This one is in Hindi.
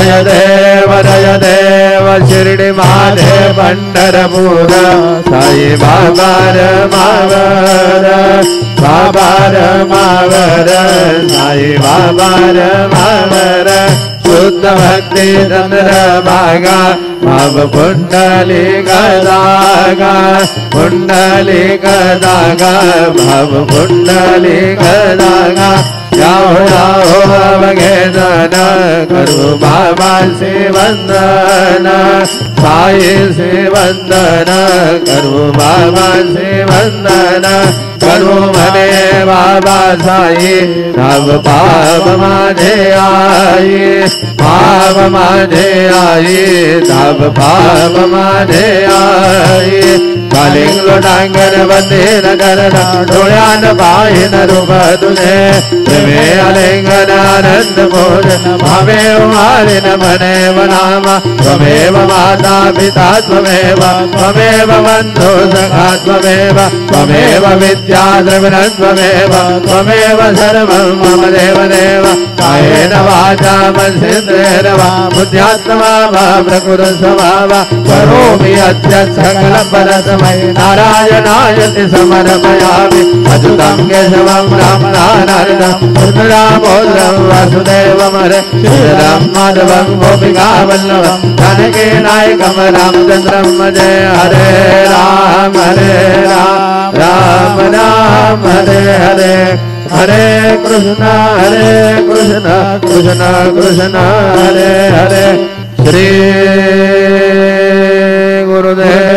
जय देव शिर्डी माझे पंढरपूर साई बाबा रमावर बाबा रमावर साई बाबा रमावर शुद्ध भक्ति चंद्र भागा भाव कुंडली गदागा कुंडली गदागा भाव कुंडली गदागा जाओ अवघेदन करू बाबा से वंदन साई से वंदन करू बाबा से वंदन करू मने बाबा साई तब पाप माझे आई पाप माझे आई तब पाप माझे आई कालिंग लोटांगर बंदे नगर डोळ्यान पाहिन रूप तुझे प्रेमे अलिंगन आनंद भोजन भावे उमारिन मनेव नाम त्वमेव माता पिता त्वमेव त्वमेव बन्धु सखा त्वमेव त्वमेव विद्या द्रविणं त्वमेव त्वमेव सर्वं मम देव देव कायेन वाचा मनसेन्द्रेण वा बुद्ध्यात्मा वा प्रकृतिस्वभावा वा करोमि अद्य सकल परस्मै नारायणायति समर्पयामि अच्युतं केशवं रामनारायणं दामोदरं वासुदेवं हरे श्रीराम माधवं गोपिकावल्लभं जानकी नायकं रामचन्द्रं जय हरे राम राम राम हरे हरे हरे कृष्ण कृष्ण कृष्ण हरे हरे श्री गुरुदेव